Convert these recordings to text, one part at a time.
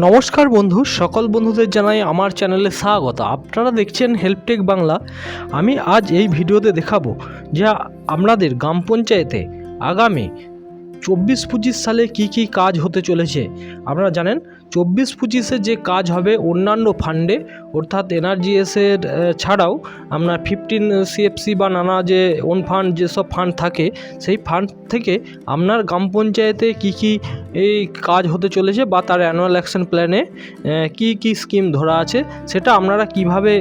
নমস্কার বন্ধু, সকল বন্ধুদের জানাই আমার চ্যানেলে স্বাগত। আপনারা দেখছেন হেল্পটেক বাংলা। আমি আজ এই ভিডিওতে দেখাবো যে আপনাদের গ্রাম পঞ্চায়েতে আগামী 24-25 সালে কি কাজ হতে চলেছে। আপনারা জানেন 24-25-এ যে কাজ হবে অন্যান্য ফান্ডে, অর্থাৎ এনআরজিএসের ছাড়াও আপনার 15 সিএফসি বা নানা যে ওন ফান্ড যেসব ফান্ড থাকে, সেই ফান্ড থেকে আপনার গ্রাম পঞ্চায়েতে কি এই কাজ হতে চলেছে বা তার অ্যানুয়াল অ্যাকশন প্ল্যানে কি স্কিম ধরা আছে সেটা আপনারা কিভাবে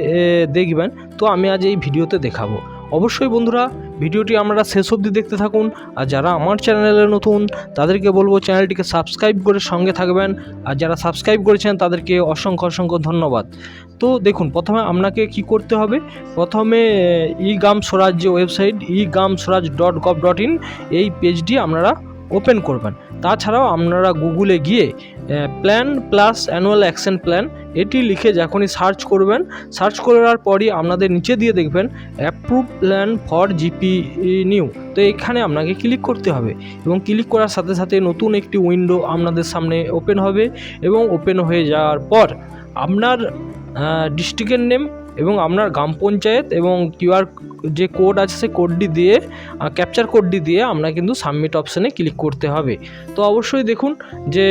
দেখবেন। তো আমি আজ এই ভিডিওতে দেখাবো। অবশ্যই বন্ধুরা ভিডিওটি আপনারা শেষ অবধি দেখতে থাকুন। আর যারা আমার চ্যানেলে নতুন তাদেরকে বলবো চ্যানেলটিকে সাবস্ক্রাইব করে সঙ্গে থাকবেন। আর যারা সাবস্ক্রাইব করেছেন তাদেরকে অসংখ্য ধন্যবাদ। তো দেখুন, প্রথমে আপনাকে কি করতে হবে। প্রথমে ই গ্রাম স্বরাজ যে ওয়েবসাইট igramswaraj.gov.in এই পেজটি আপনারা ওপেন করবেন। তাছাড়াও আপনারা গুগলে গিয়ে plan plus annual action plan এটি লিখে যখনই সার্চ করবেন, সার্চ করার পরই আপনাদের নিচে দিয়ে দেখবেন approve plan for GP new. তো এখানে আপনাকে ক্লিক করতে হবে এবং ক্লিক করার সাথে সাথে নতুন একটি উইন্ডো আপনাদের সামনে ওপেন হবে এবং ওপেন হয়ে যাওয়ার পর আপনার ডিস্ট্রিক্টের নেম এবং আপনার গ্রাম পঞ্চায়েত এবং কিউআর যে কোড আছে সেই কোডটি দিয়ে, ক্যাপচার কোডটি দিয়ে আমরা কিন্তু সাবমিট অপশানে ক্লিক করতে হবে। তো অবশ্যই দেখুন যে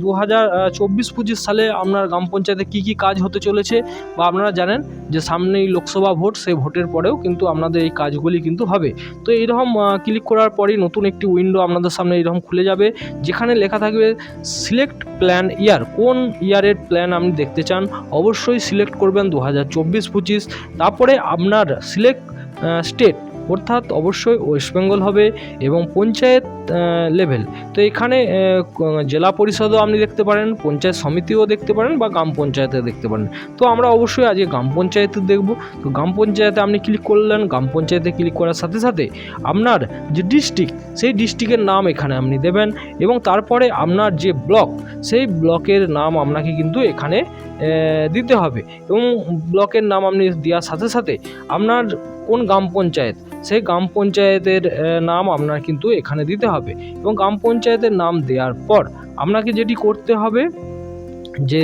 2024-25 সালে আপনার গ্রাম পঞ্চায়েতে কি কাজ হতে চলেছে, বা আপনারা জানেন যে সামনেই লোকসভা ভোট, সেই ভোটের পরেও কিন্তু আপনাদের এই কাজগুলি কিন্তু হবে। তো এইরকম ক্লিক করার পরেই নতুন একটি উইন্ডো আপনাদের সামনে এইরকম খুলে যাবে, যেখানে লেখা থাকবে সিলেক্ট প্ল্যান ইয়ার। কোন ইয়ারের প্ল্যান আপনি দেখতে চান অবশ্যই সিলেক্ট করবেন 2024-25। তারপরে আপনার সিলেক্ট স্টেট, অর্থাৎ অবশ্যই ওয়েস্ট বেঙ্গল হবে এবং পঞ্চায়েত লেভেল। তো এখানে জেলা পরিষদও আপনি দেখতে পারেন, পঞ্চায়েত সমিতিও দেখতে পারেন বা গ্রাম পঞ্চায়েতে দেখতে পারেন। তো আমরা অবশ্যই আজকে গ্রাম পঞ্চায়েতে দেখব। তো গ্রাম পঞ্চায়েতে আপনি ক্লিক করলেন, গ্রাম পঞ্চায়েতে ক্লিক করার সাথে সাথে আপনার যে ডিস্ট্রিক্ট, সেই ডিস্ট্রিক্টের নাম এখানে আপনি দেবেন এবং তারপরে আপনার যে ব্লক, সেই ব্লকের নাম আপনাকে কিন্তু এখানে দিতে হবে এবং ব্লকের নাম আপনি দেওয়ার সাথে সাথে আপনার কোন গ্রাম পঞ্চায়েত, সেই গ্রাম পঞ্চায়েতের নাম আপনার কিন্তু এখানে দিতে হবে এবং গ্রাম পঞ্চায়েতের নাম দেওয়ার পর আপনাকে যেটি করতে হবে যে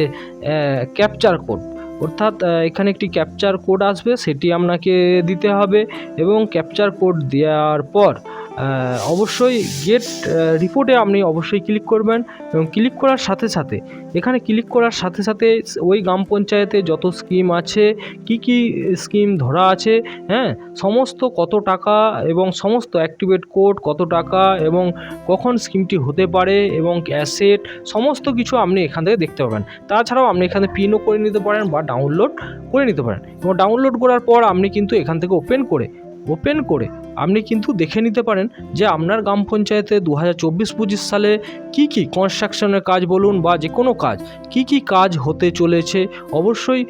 ক্যাপচার কোড, অর্থাৎ এখানে একটি ক্যাপচার কোড আসবে, সেটি আপনাকে দিতে হবে এবং ক্যাপচার কোড দেওয়ার পর অবশ্যই গেট রিপোর্টে আপনি অবশ্যই ক্লিক করবেন এবং ক্লিক করার সাথে সাথে এখানে ক্লিক করার সাথে সাথে ওই গ্রাম পঞ্চায়েতে যত স্কিম আছে, কি স্কিম ধরা আছে, হ্যাঁ, সমস্ত কত টাকা এবং সমস্ত অ্যাক্টিভেট কোড কত টাকা এবং কখন স্কিমটি হতে পারে এবং অ্যাসেট সমস্ত কিছু আপনি এখান থেকে দেখতে পাবেন। তাছাড়াও আপনি এখানে প্রিন্টও করে নিতে পারেন বা ডাউনলোড করে নিতে পারেন এবং ডাউনলোড করার পর আপনি কিন্তু এখান থেকে ওপেন করে আপনি কিন্তু দেখে নিতে পারেন যে আপনার গ্রাম পঞ্চায়েতে 2024-25 সালে কি কনস্ট্রাকশনের কাজ বলুন বা যে কোনো কাজ, কি কাজ হতে চলেছে। অবশ্যই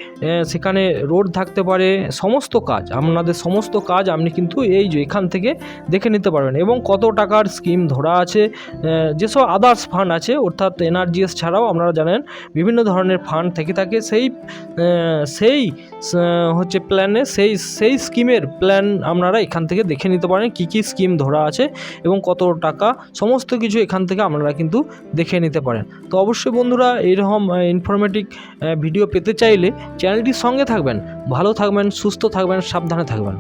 সেখানে রোড থাকতে পারে, সমস্ত কাজ, আপনাদের সমস্ত কাজ আপনি কিন্তু এই যে এখান থেকে দেখে নিতে পারবেন এবং কত টাকার স্কিম ধরা আছে, যেসব আদার্স ফান্ড আছে, অর্থাৎ এনআরজিএস ছাড়াও আপনারা জানেন বিভিন্ন ধরনের ফান্ড থেকে থাকে, সেই হচ্ছে প্ল্যানে সেই স্কিমের প্ল্যান আপনারা এখান থেকে দেখে নিতে পারেন কি স্কিম ধরা আছে এবং কত টাকা, সমস্ত কিছু এখান থেকে আপনারা কিন্তু দেখে নিতে পারেন। তো অবশ্যই বন্ধুরা এইরকম ইনফরমেটিভ ভিডিও পেতে চাইলে চ্যানেলটির সঙ্গে থাকবেন। ভালো থাকবেন, সুস্থ থাকবেন, সাবধানে থাকবেন।